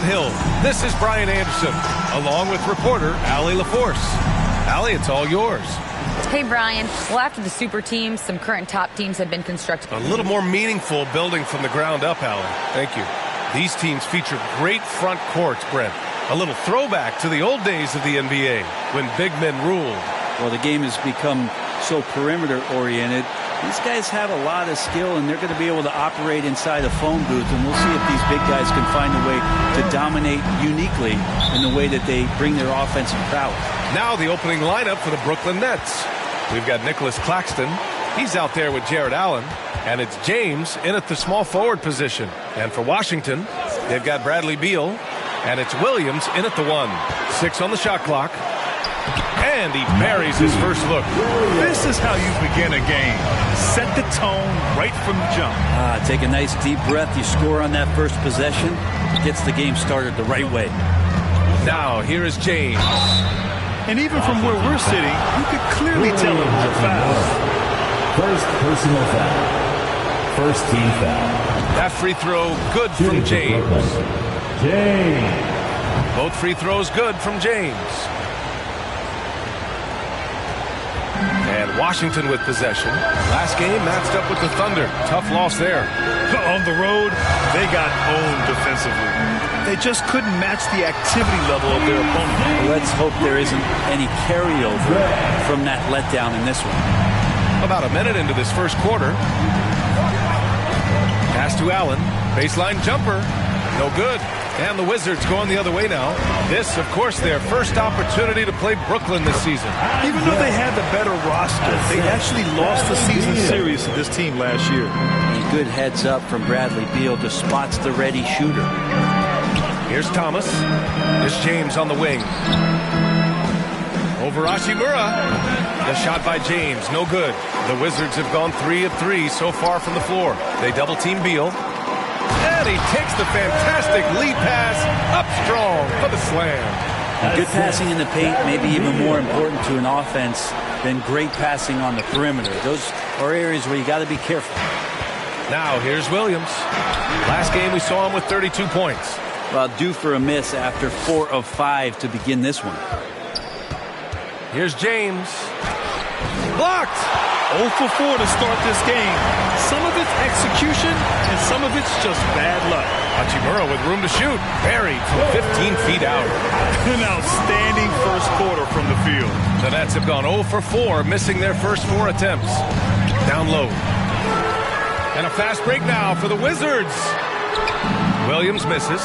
Hill, this is Brian Anderson, along with reporter Allie LaForce. Allie, it's all yours. Hey, Brian. Well, after the super teams, some current top teams have been constructed. A little more meaningful building from the ground up, Allie. Thank you. These teams feature great front courts, Brent. A little throwback to the old days of the NBA when big men ruled. Well, the game has become so perimeter-oriented. These guys have a lot of skill, and they're going to be able to operate inside a phone booth, and we'll see if these big guys can find a way to dominate uniquely in the way that they bring their offensive prowess. Now the opening lineup for the Brooklyn Nets. We've got Nicholas Claxton. He's out there with Jared Allen. And it's James in at the small forward position. And for Washington, they've got Bradley Beal. And it's Williams in at the 1. 6 on the shot clock. And he buries his first look. This is how you begin a game. Set the tone right from the jump. Take a nice deep breath. You score on that first possession. It gets the game started the right way. Now here is James. And even from where we're sitting, you could clearly tell it was a foul. First personal foul. First team foul. That free throw good from James. Both free throws good from James. And Washington with possession. Last game matched up with the Thunder. Tough loss there. On the road, they got owned defensively. They just couldn't match the activity level of their opponent. Let's hope there isn't any carryover from that letdown in this one. About a minute into this first quarter. Pass to Allen. Baseline jumper. No good. And the Wizards going the other way now. This, of course, their first opportunity to play Brooklyn this season. Even though they had the better roster, they actually lost the season series to this team last year. A good heads up from Bradley Beal to spots the ready shooter. Here's Thomas. Here's James on the wing. Over Hachimura. The shot by James, no good. The Wizards have gone 3 of 3 so far from the floor. They double team Beal. And he takes the fantastic lead pass up strong for the slam. Good passing in the paint may be even more important to an offense than great passing on the perimeter. Those are areas where you got to be careful. Now here's Williams. Last game we saw him with 32 points. Well, due for a miss after 4 of 5 to begin this one. Here's James. Blocked. 0 for 4 to start this game. Some of it's execution, and some of it's just bad luck. Hachimura with room to shoot. Buried from 15 feet out. An outstanding first quarter from the field. The Nets have gone 0 for 4, missing their first 4 attempts. Down low. And a fast break now for the Wizards. Williams misses.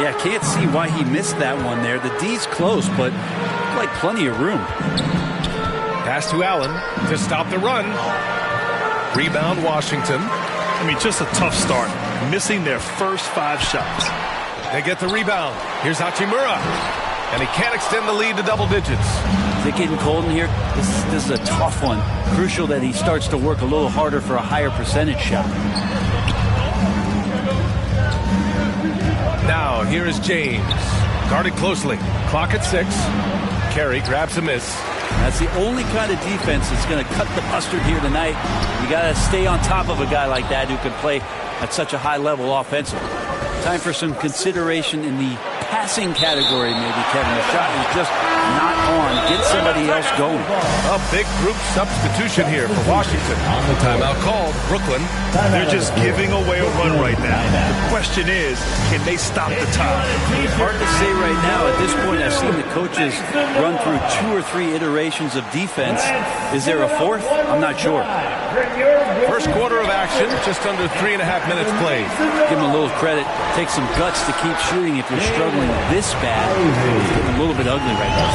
Yeah, can't see why he missed that one there. The D's close, but like plenty of room. Pass to Allen to stop the run. Rebound Washington. I mean, just a tough start. Missing their first 5 shots. They get the rebound. Here's Hachimura. And he can't extend the lead to double digits. Is it getting cold in here? This is a tough one. Crucial that he starts to work a little harder for a higher percentage shot. Now, here is James. Guarded closely. Clock at 6. Carey grabs a miss. That's the only kind of defense that's going to cut the mustard here tonight. You got to stay on top of a guy like that who can play at such a high level offensively. Time for some consideration in the passing category, maybe, Kevin. The shot is just not on. Get somebody else going. A big group substitution here for Washington. The timeout called. Brooklyn. They're just giving away a run right now. The question is, can they stop the tide? Hard to say right now. At this point, I've seen the coaches run through 2 or 3 iterations of defense. Is there a 4th? I'm not sure. First quarter of action, just under 3.5 minutes played. Give him a little credit. Take some guts to keep shooting if you're struggling this bad. It's getting a little bit ugly right now.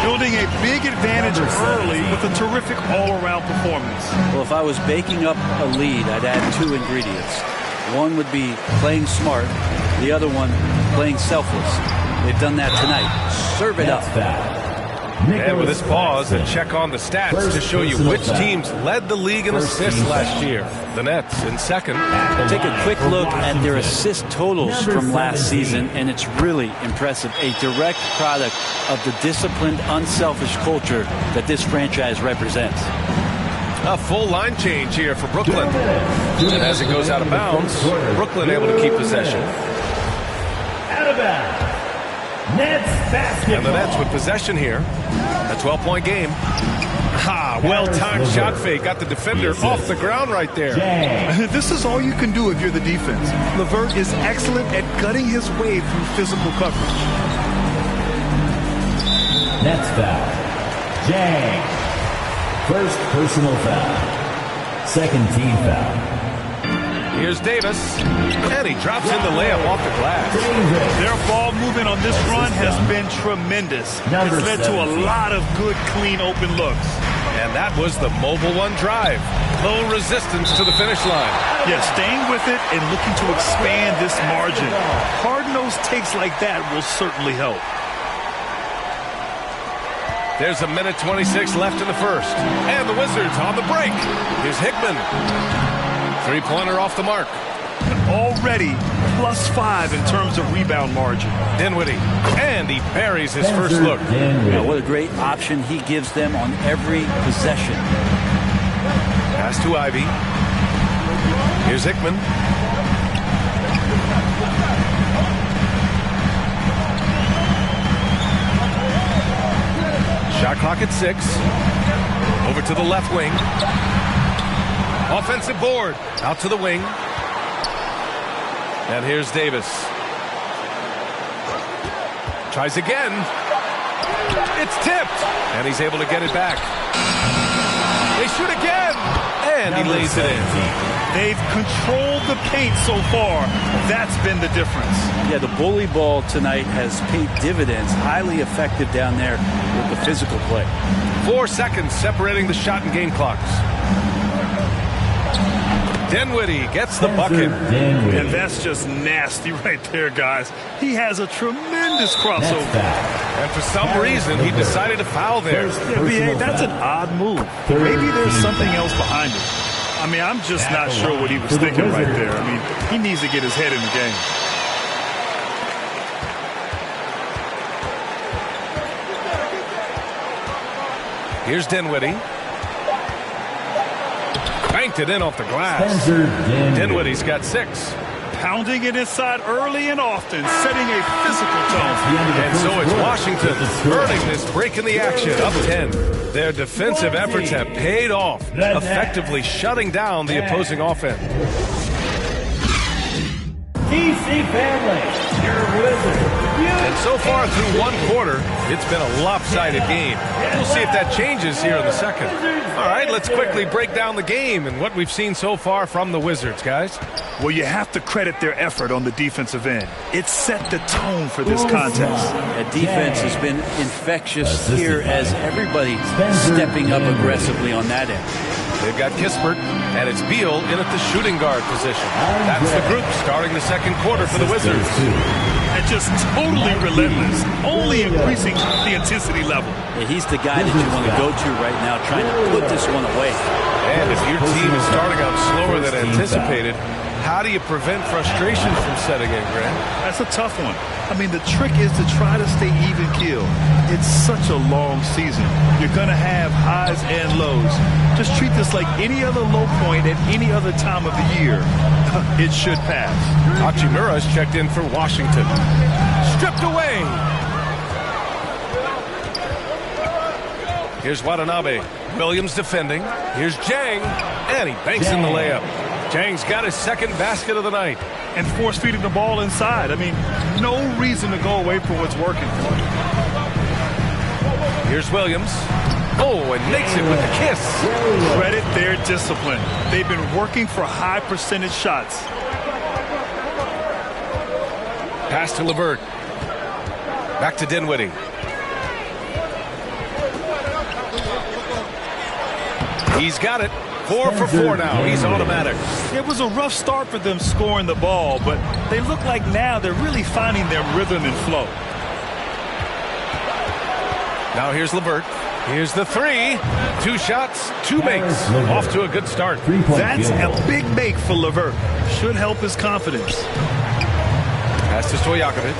Building a big advantage early with a terrific all-around performance. Well, if I was baking up a lead, I'd add 2 ingredients. One would be playing smart. The other one, playing selfless. They've done that tonight. Serve it up. And with this pause, a check on the stats to show you which teams led the league in assists last year. The Nets in second. Take a quick look at their assist totals from last season, and it's really impressive. A direct product of the disciplined, unselfish culture that this franchise represents. A full line change here for Brooklyn. And as it goes out of bounds, Brooklyn able to keep possession. Out of bounds. Nets basketball. And the Nets with possession here. A 12-point game. Well-timed shot fake. Got the defender off the ground right there. This is all you can do if you're the defense. LeVert is excellent at gutting his way through physical coverage. Nets foul. Jang. First personal foul. Second team foul. Here's Davis, and he drops in the layup off the glass. Their ball movement on this run has been tremendous. It's led to a lot of good, clean, open looks. And that was the mobile one drive. Low resistance to the finish line. Yeah, staying with it and looking to expand this margin. Hard-nosed takes like that will certainly help. There's a minute 26 left in the first. And the Wizards on the break. Here's Hickman. Three-pointer off the mark. Already +5 in terms of rebound margin. Dinwiddie, and he buries his first look. What a great option he gives them on every possession. Pass to Ivy. Here's Hickman. Shot clock at 6. Over to the left wing. Offensive board. Out to the wing. And here's Davis. Tries again. It's tipped. And he's able to get it back. They shoot again. And he lays it in. They've controlled the paint so far. That's been the difference. Yeah, the bully ball tonight has paid dividends. Highly effective down there with the physical play. 4 seconds separating the shot and game clocks. Dinwiddie gets the bucket. And that's just nasty right there, guys. He has a tremendous crossover. And for some reason, he decided to foul there. Yeah, that's an odd move. Maybe there's something else behind it. I mean, I'm just not sure what he was thinking right there. I mean, he needs to get his head in the game. Here's Dinwiddie. Banked it in off the glass. Dinwiddie's got 6. Pounding it inside early and often, setting a physical tone. And so it's Washington earning this break in the action, up 10. Their defensive efforts have paid off, effectively shutting down the opposing offense. D.C. family, your Wizards. And so far through one quarter, it's been a lopsided game. We'll see if that changes here in the second. All right, let's quickly break down the game and what we've seen so far from the Wizards, guys. Well, you have to credit their effort on the defensive end. It set the tone for this contest. That defense has been infectious here as everybody stepping up aggressively on that end. They've got Kispert, and it's Beal in at the shooting guard position. That's the group starting the second quarter for the Wizards. And just totally relentless, only increasing the intensity level. Yeah, he's the guy that you want to go to right now, trying to put this one away. And if your team is starting out slower than anticipated, how do you prevent frustration from setting in, Grant? That's a tough one. I mean, the trick is to try to stay even keel. It's such a long season. You're going to have highs and lows. Just treat this like any other low point at any other time of the year. It should pass. Hachimura's checked in for Washington. Stripped away. Here's Watanabe. Williams defending. Here's Jang. And he banks in the layup. Jang's got his second basket of the night. And force-feeding the ball inside. I mean, no reason to go away from what's working. Here's Williams. Oh, and makes it with a kiss. Credit their discipline. They've been working for high percentage shots. Pass to LeVert. Back to Dinwiddie. He's got it. 4 for 4 now. He's automatic. It was a rough start for them scoring the ball, but they look like now they're really finding their rhythm and flow. Now here's LeVert. Here's the 3. 2 shots, 2 makes. Off to a good start. That's a big make for LeVert. Should help his confidence. Pass to Stojakovic.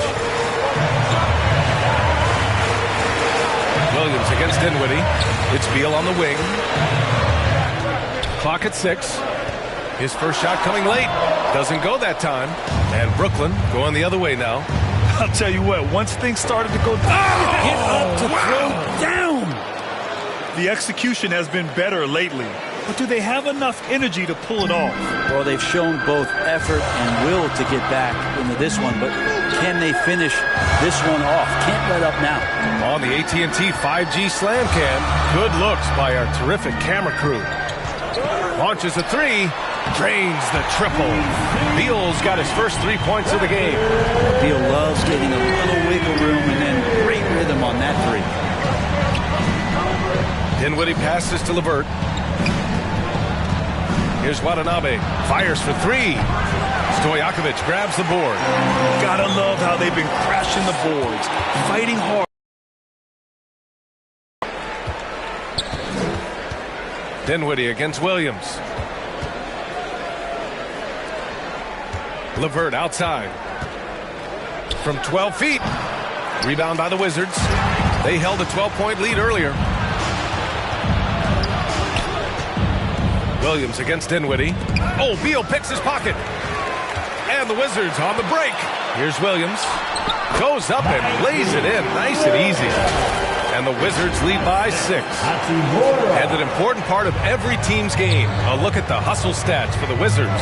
Williams against Dinwiddie. It's Beal on the wing. Clock at 6. His first shot coming late. Doesn't go that time. And Brooklyn going the other way now. I'll tell you what, once things started to go down, Get up to throw down. the execution has been better lately. But do they have enough energy to pull it off? Well, they've shown both effort and will to get back into this one, but can they finish this one off? Can't let up now. On the AT&T 5G Slam Cam, good looks by our terrific camera crew. Launches a three, drains the triple. Beal's got his first 3 points of the game. Beal loves getting a little wiggle room and then great rhythm on that three. Dinwiddie passes to LeVert. Here's Watanabe. Fires for three. Stojakovic grabs the board. Gotta love how they've been crashing the boards, fighting hard. Dinwiddie against Williams. LeVert outside. From 12 feet. Rebound by the Wizards. They held a 12-point lead earlier. Williams against Dinwiddie. Oh, Beal picks his pocket. And the Wizards on the break. Here's Williams. Goes up and lays it in. Nice and easy. And the Wizards lead by 6. And an important part of every team's game. A look at the hustle stats for the Wizards.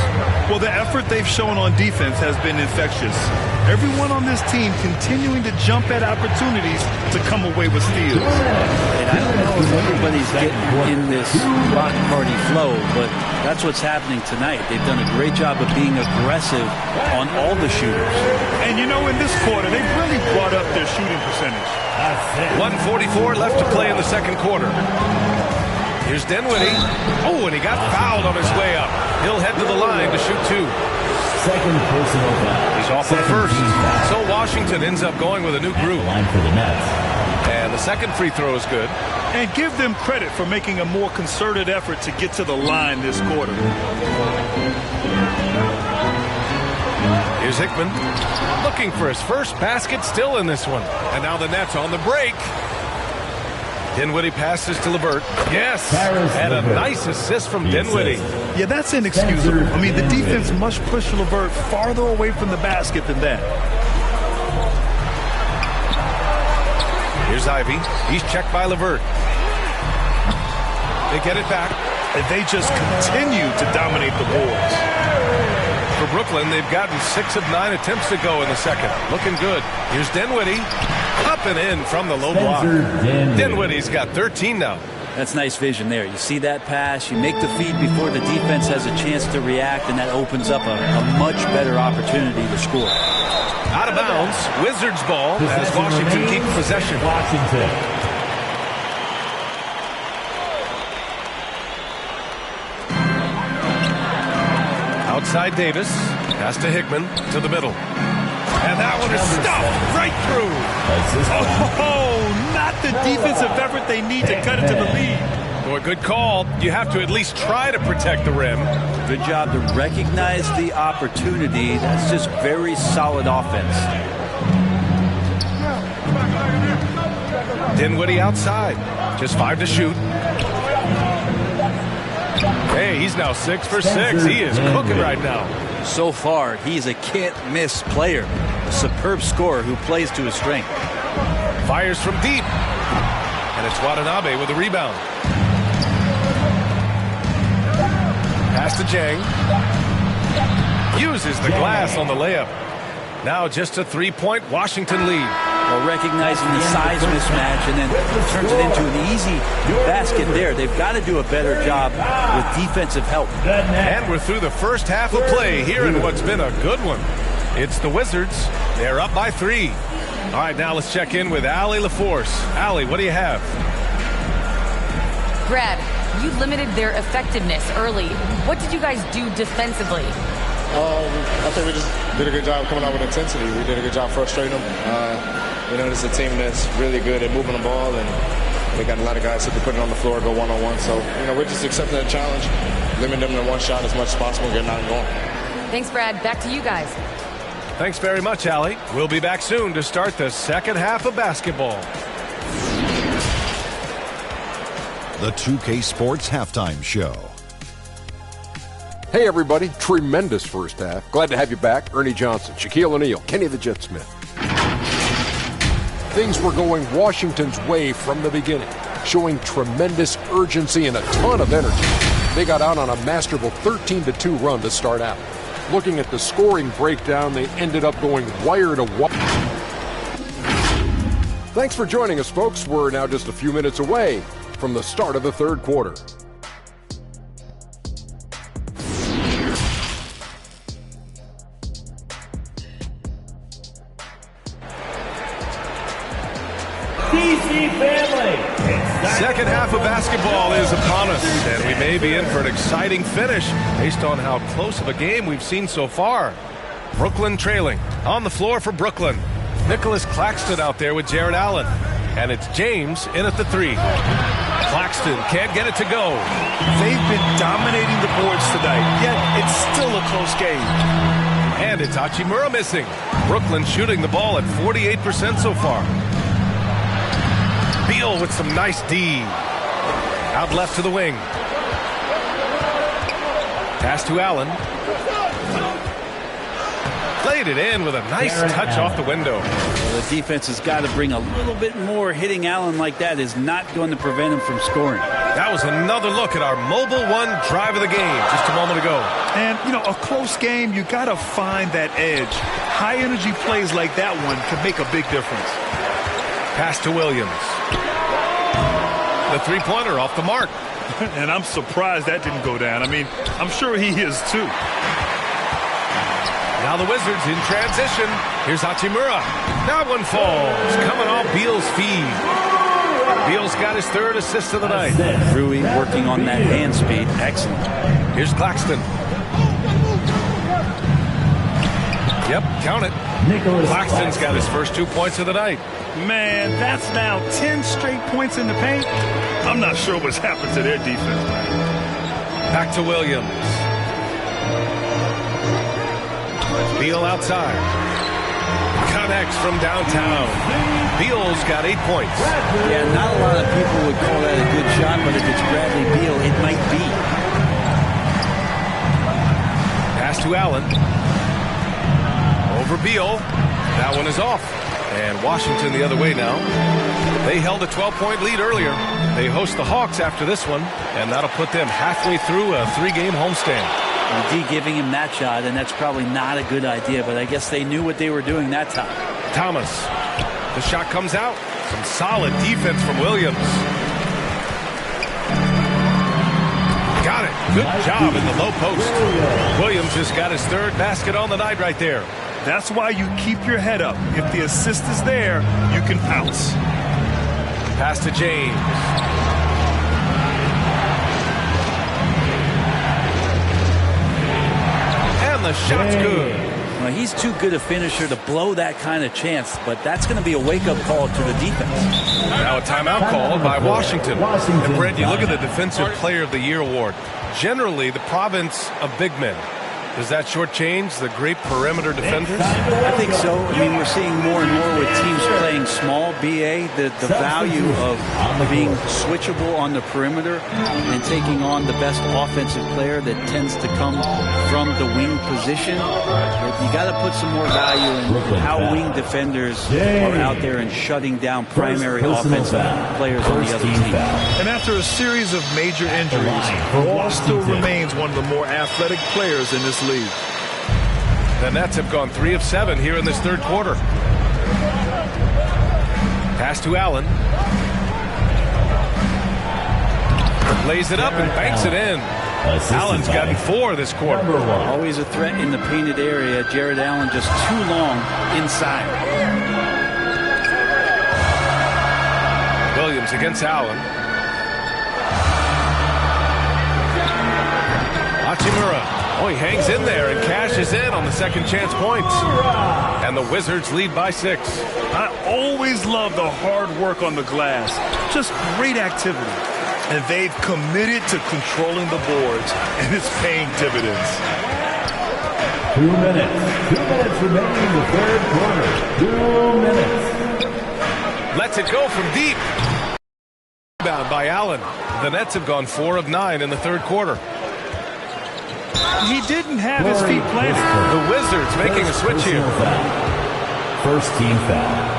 Well, the effort they've shown on defense has been infectious. Everyone on this team continuing to jump at opportunities to come away with steals. And I don't know if everybody's getting in this block party flow, but that's what's happening tonight. They've done a great job of being aggressive on all the shooters. And you know, in this quarter, they've really brought up their shooting percentage. 1:44 left to play in the second quarter. Here's Dinwiddie. Oh, and he got fouled on his way up. He'll head to the line to shoot two. Second personal foul. He's off at first. So Washington ends up going with a new group. Line for the Nets. And the second free throw is good. And give them credit for making a more concerted effort to get to the line this quarter. Here's Hickman looking for his first basket, still in this one. And now the Nets on the break. Dinwiddie passes to LeVert. Yes, and a nice assist from Dinwiddie. Yeah, that's inexcusable. I mean, the defense must push LeVert farther away from the basket than that. Here's Ivy. He's checked by LeVert. They get it back. And they just continue to dominate the boards. For Brooklyn, they've gotten 6 of 9 attempts to go in the second. Looking good. Here's Dinwiddie. Up and in from the low block. Dinwiddie's got 13 now. That's nice vision there. You see that pass, you make the feed before the defense has a chance to react, and that opens up a much better opportunity to score. Out of bounds, Wizards ball as Washington keeps possession. Washington. Outside Davis, pass to Hickman, to the middle. And that one is stuffed right through. Oh, not the defensive effort they need to cut it to the lead. Boy, good call. You have to at least try to protect the rim. Good job to recognize the opportunity. That's just very solid offense. Dinwiddie outside. Just 5 to shoot. Hey, he's now 6 for 6. He is cooking right now. So far, he's a can't-miss player. A superb scorer who plays to his strength. Fires from deep. And it's Watanabe with the rebound. Pass to Jang. Uses the glass on the layup. Now just a 3-point Washington lead. Well, recognizing the size mismatch and then turns it into an easy basket there. They've got to do a better job with defensive help. And we're through the first half of play here in what's been a good one. It's the Wizards. They're up by 3. All right, now let's check in with Allie LaForce. Allie, what do you have? Brad, you limited their effectiveness early. What did you guys do defensively? I think we just did a good job coming out with intensity. We did a good job frustrating them. This is a team that's really good at moving the ball, and they got a lot of guys who can put it on the floor, go one-on-one. So, we're just accepting that challenge, limiting them to one shot as much as possible, getting out and going. Thanks, Brad. Back to you guys. Thanks very much, Allie. We'll be back soon to start the second half of basketball. The 2K Sports Halftime Show. Hey, everybody. Tremendous first half. Glad to have you back. Ernie Johnson, Shaquille O'Neal, Kenny the Jet Smith. things were going Washington's way from the beginning, showing tremendous urgency and a ton of energy. They got out on a masterful 13-2 run to start out. Looking at the scoring breakdown, they ended up going wire to wire. Thanks for joining us, folks. We're now just a few minutes away from the start of the third quarter. D.C. family. Second half of basketball is upon us, and we may be in for an exciting finish based on how close of a game we've seen so far. Brooklyn trailing. On the floor for Brooklyn. Nicholas Claxton out there with Jared Allen. And it's James in at the three. Claxton can't get it to go. They've been dominating the boards tonight, yet it's still a close game. And it's Hachimura missing. Brooklyn shooting the ball at 48% so far. Beal with some nice D. Out left to the wing. Pass to Allen. Played it in with a nice touch off the window. Well, the defense has got to bring a little bit more. Hitting Allen like that is not going to prevent him from scoring. That was another look at our Mobile One drive of the game just a moment ago. And, you know, a close game, you got to find that edge. High-energy plays like that one can make a big difference. Pass to Williams. The three-pointer off the mark. And I'm surprised that didn't go down. I mean, I'm sure he is too. Now the Wizards in transition. Here's Hachimura. That one falls. Coming off Beal's feed. Beal's got his third assist of the night. Rui working on that hand speed. Excellent. Here's Claxton. Yep, count it. Claxton's got his first 2 points of the night. Man, that's now 10 straight points in the paint. I'm not sure what's happened to their defense. Back to Williams. Beal outside. Connects from downtown. Beal's got 8 points. Yeah, not a lot of people would call that a good shot, but if it's Bradley Beal, it might be. Pass to Allen. Over Beal. That one is off. And Washington the other way now. They held a 12-point lead earlier. They host the Hawks after this one, and that'll put them halfway through a 3-game homestand. D giving him that shot, and that's probably not a good idea, but I guess they knew what they were doing that time. Thomas. The shot comes out. Some solid defense from Williams. Got it. Good job in the low post. Williams has got his third basket on the night right there. That's why you keep your head up. If the assist is there, you can pounce. Pass to James. And the shot's good. Well, he's too good a finisher to blow that kind of chance, but that's going to be a wake-up call to the defense. Now a timeout called by Washington. And Brent, you look at the Defensive Player of the Year award. Generally, the province of big men. Does that shortchange the great perimeter defenders? I think so. I mean, we're seeing more and more with teams playing small, BA, the value of being switchable on the perimeter and taking on the best offensive player that tends to come from the wing position. You got to put some more value in how wing defenders are out there and shutting down primary offensive players on the other team. And after a series of major injuries, Wall still remains one of the more athletic players in this league. The Nets have gone 3 of 7 here in this third quarter. Pass to Allen. Lays it up and banks it in. Allen's gotten 4 this quarter. Always a threat in the painted area. Jared Allen just too long inside. Williams against Allen. Hachimura. Oh, he hangs in there and cashes in on the second chance points. And the Wizards lead by 6. I always love the hard work on the glass. Just great activity. And they've committed to controlling the boards, and it's paying dividends. 2 minutes. 2 minutes remaining in the third quarter. 2 minutes. Lets it go from deep. Rebound by Allen. The Nets have gone 4 of 9 in the third quarter. He didn't have his feet planted. The Wizards making a switch here. First team foul.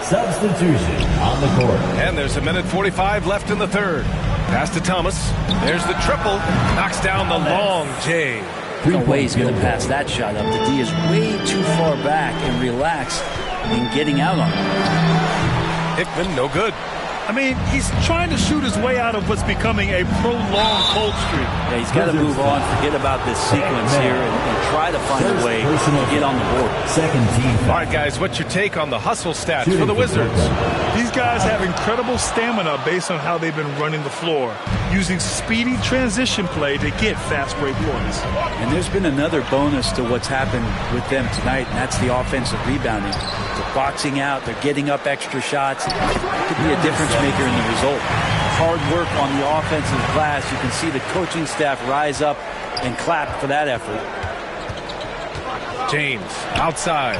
Substitution on the court. And there's 1:45 left in the third. Pass to Thomas. There's the triple. Knocks down the long J. No way he's going to pass that shot up. The D is way too far back and relaxed in getting out on it. Hickman, no good. I mean, he's trying to shoot his way out of what's becoming a prolonged cold streak. Yeah, he's got to move on, forget about this sequence here, and try to find a way to get on the board. Second team. All right, guys, what's your take on the hustle stats for the Wizards? These guys have incredible stamina based on how they've been running the floor, using speedy transition play to get fast break points. And there's been another bonus to what's happened with them tonight, and that's the offensive rebounding. They're boxing out, they're getting up extra shots. It could be a difference maker in the result. Hard work on the offensive glass. You can see the coaching staff rise up and clap for that effort. James outside.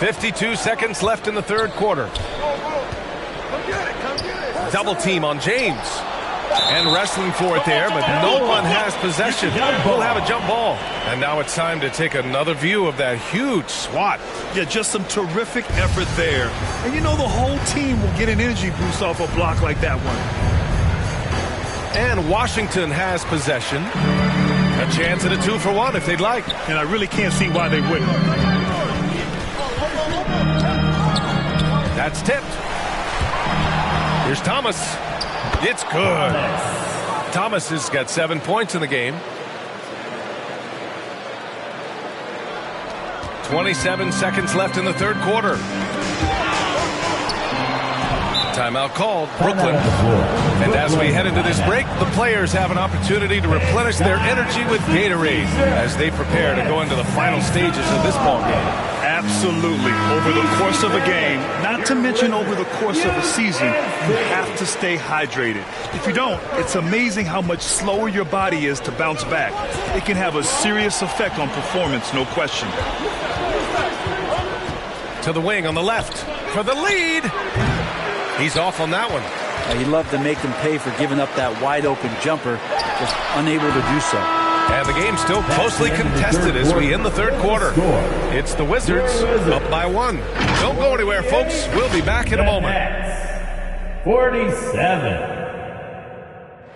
52 seconds left in the third quarter. Double team on James. And wrestling for it there, but no one has possession. We'll have a jump ball. And now it's time to take another view of that huge swat. Yeah, just some terrific effort there. And you know the whole team will get an energy boost off a block like that one. And Washington has possession. A chance at a 2-for-1 if they'd like. And I really can't see why they wouldn't. That's tipped. Here's Thomas. It's good. Thomas has got 7 points in the game. 27 seconds left in the third quarter. Timeout called, Brooklyn. And as we head into this break, the players have an opportunity to replenish their energy with Gatorade as they prepare to go into the final stages of this ball game. Absolutely. Over the course of a game, not to mention over the course of a season, you have to stay hydrated. If you don't, it's amazing how much slower your body is to bounce back. It can have a serious effect on performance, no question. To the wing on the left for the lead. He's off on that one. He'd love to make them pay for giving up that wide open jumper, just unable to do so. And the game's still closely contested as we end the third quarter. It's the Wizards up by 1. Don't go anywhere, folks. We'll be back in a moment. 47.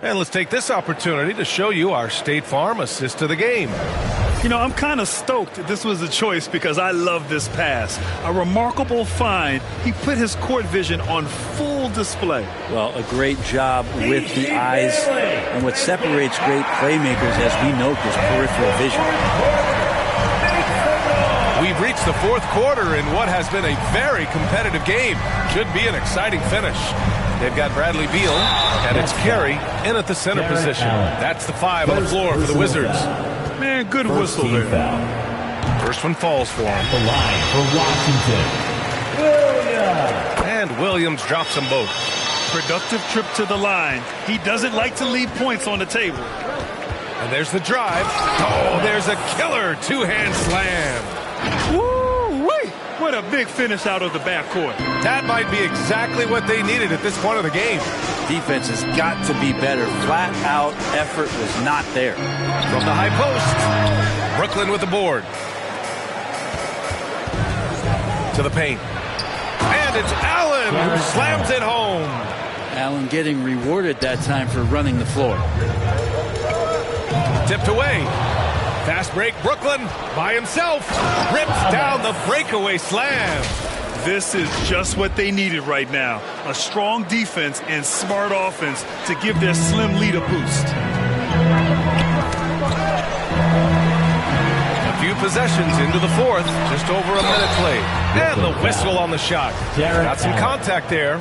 And let's take this opportunity to show you our State Farm assist to the game. You know, I'm kind of stoked this was a choice because I love this pass. A remarkable find. He put his court vision on full display. Well, a great job with the eyes. And what separates great playmakers, as we note, is peripheral vision. We've reached the fourth quarter in what has been a very competitive game. Should be an exciting finish. They've got Bradley Beal, and it's Carey in at the center position. That's the 5 on the floor for the Wizards. Man, good whistle there. First one falls for him. The line for Washington. Williams. And Williams drops them both. Productive trip to the line. He doesn't like to leave points on the table. And there's the drive. Oh, there's a killer two-hand slam. Woo-wee! What a big finish out of the backcourt. That might be exactly what they needed at this point of the game. Defense has got to be better. Flat out effort was not there. From the high post, Brooklyn with the board. To the paint. And it's Allen who slams it home. Allen getting rewarded that time for running the floor. Tipped away. Fast break, Brooklyn by himself. Rips down the breakaway slam. This is just what they needed right now. A strong defense and smart offense to give their slim lead a boost. A few possessions into the fourth, just over a minute played. And the whistle on the shot. Got some contact there.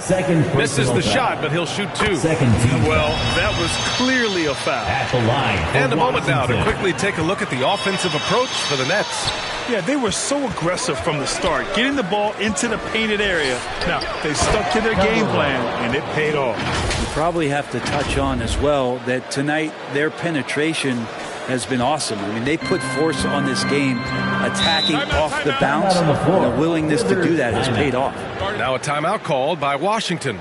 Misses the shot, but he'll shoot 2. Well, that was clearly a foul. At the line. And a moment now to quickly take a look at the offensive approach for the Nets. Yeah, they were so aggressive from the start, getting the ball into the painted area. Now, they stuck to their game plan, and it paid off. You probably have to touch on as well that tonight their penetration has been awesome. I mean, they put force on this game, attacking off the bounce. The willingness to do that has paid off. Now a timeout called by Washington.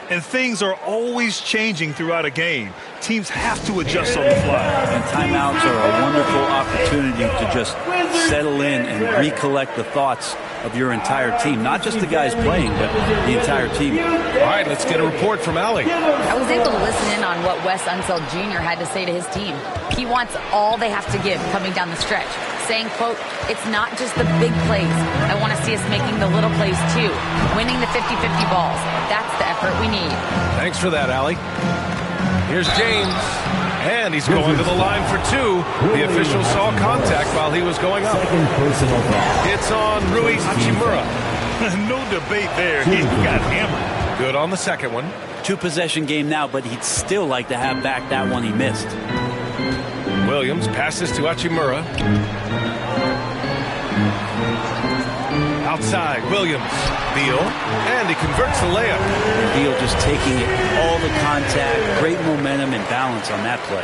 And things are always changing throughout a game. Teams have to adjust on the fly. And timeouts are a wonderful opportunity to just settle in and recollect the thoughts of your entire team. Not just the guys playing, but the entire team. All right, let's get a report from Allie. I was able to listen in on what Wes Unseld Jr. had to say to his team. He wants all they have to give coming down the stretch, saying, quote, "It's not just the big plays. I want to see us making the little plays too, winning the 50-50 balls. That's the effort we need." Thanks for that, Allie. Here's James, and he's going to the line for two. The official saw contact while he was going up. It's on Rui Hachimura. No debate there. He got hammered. Good on the second one. 2-possession game now, but he'd still like to have back that one he missed. Williams passes to Hachimura. Outside, Williams. Beal, and he converts the layup. Beal just taking it, all the contact, great momentum and balance on that play.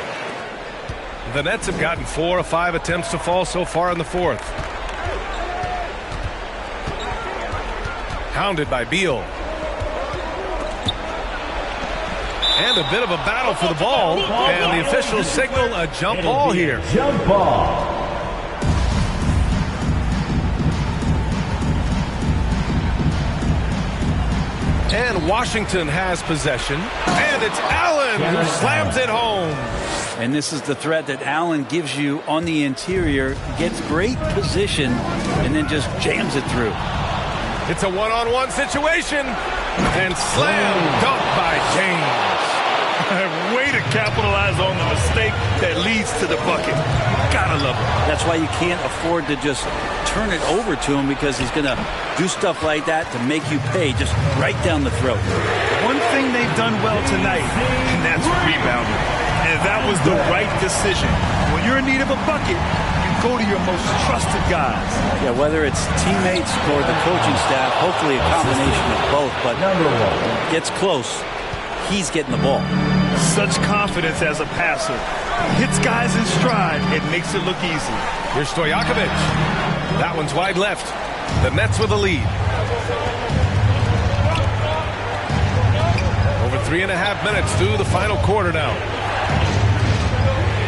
The Nets have gotten 4 of 5 attempts to fall so far in the fourth. Hounded by Beal. And a bit of a battle for the ball, and the officials signal a jump ball here. Jump ball. And Washington has possession, and it's Allen who slams it home. And this is the threat that Allen gives you on the interior, gets great position, and then just jams it through. It's a one-on-one situation, and slam dunk by James. Way to capitalize on the mistake that leads to the bucket. Gotta love it. That's why you can't afford to just turn it over to him, because he's going to do stuff like that to make you pay just right down the throat. One thing they've done well tonight, and that's rebounding. And that was the right decision. When you're in need of a bucket, you go to your most trusted guys. Yeah, whether it's teammates or the coaching staff, hopefully a combination of both, but gets close. He's getting the ball. Such confidence as a passer. Hits guys in stride. It makes it look easy. Here's Stojakovic. That one's wide left. The Nets with a lead. Over 3.5 minutes through the final quarter now.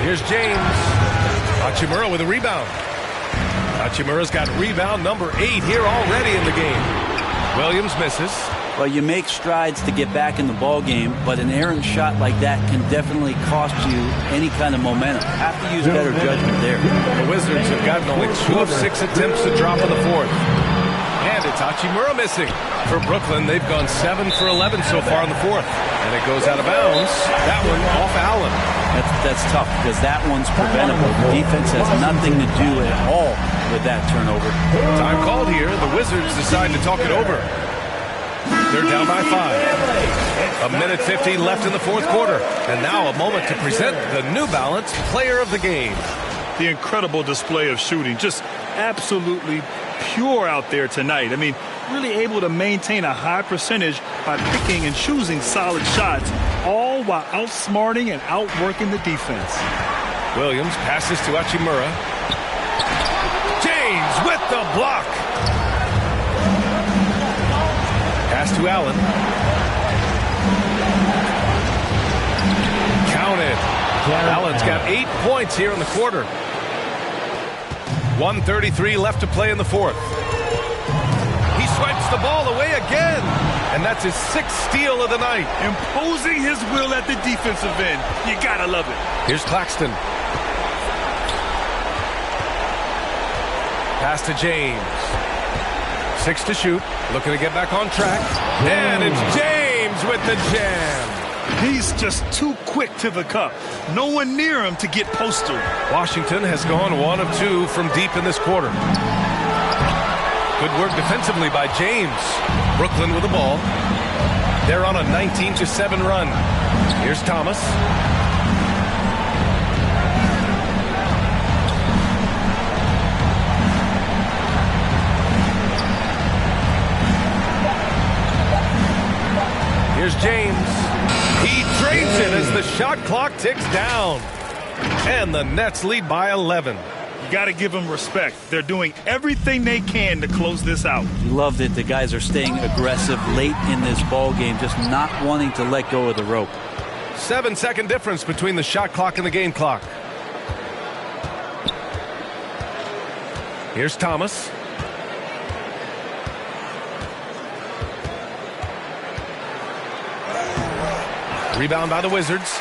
Here's James. Hachimura with a rebound. Hachimura's got rebound number 8 here already in the game. Williams misses. Well, you make strides to get back in the ball game, but an errant shot like that can definitely cost you any kind of momentum. Have to use better judgment there. The Wizards have gotten only 2 of 6 attempts to drop in the fourth. And it's Hachimura missing. For Brooklyn, they've gone 7 for 11 so far in the fourth. And it goes out of bounds. That one off Allen. That's tough, because that one's preventable. The defense has nothing to do at all with that turnover. Time called here. The Wizards decide to talk it over. They're down by 5. 1:50 left in the fourth quarter. And now a moment to present the New Balance Player of the Game. The incredible display of shooting. Just absolutely pure out there tonight. I mean, really able to maintain a high percentage by picking and choosing solid shots, all while outsmarting and outworking the defense. Williams passes to Hachimura. James with the block. Pass to Allen. Counted. Allen's got 8 points here in the quarter. 1:33 left to play in the fourth. He swipes the ball away again. And that's his 6th steal of the night. Imposing his will at the defensive end. You gotta love it. Here's Claxton. Pass to James. 6 to shoot. Looking to get back on track. And it's James with the jam. He's just too quick to the cup. No one near him to get posted. Washington has gone 1 of 2 from deep in this quarter. Good work defensively by James. Brooklyn with the ball. They're on a 19-7 run. Here's Thomas. Here's James. He drains it as the shot clock ticks down. And the Nets lead by 11. You got to give them respect. They're doing everything they can to close this out. You love that the guys are staying aggressive late in this ball game, just not wanting to let go of the rope. 7-second difference between the shot clock and the game clock. Here's Thomas. Rebound by the Wizards.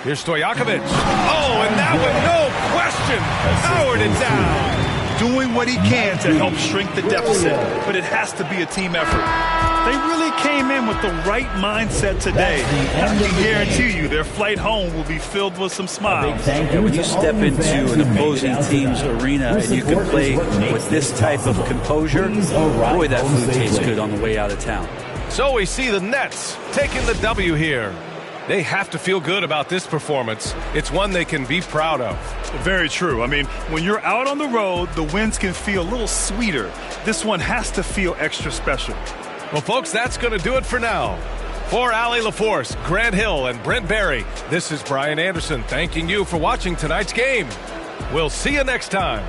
Here's Stojakovic. Oh, and that one, no question, powered it down. Doing what he can to help shrink the deficit, but it has to be a team effort. They really came in with the right mindset today. I can guarantee you their flight home will be filled with some smiles. Yeah, when you step into an opposing team's arena and you can play with this type of composure, boy, that food tastes good on the way out of town. So we see the Nets taking the W here. They have to feel good about this performance. It's one they can be proud of. Very true. I mean, when you're out on the road, the wins can feel a little sweeter. This one has to feel extra special. Well, folks, that's going to do it for now. For Allie LaForce, Grant Hill, and Brent Barry, this is Brian Anderson thanking you for watching tonight's game. We'll see you next time.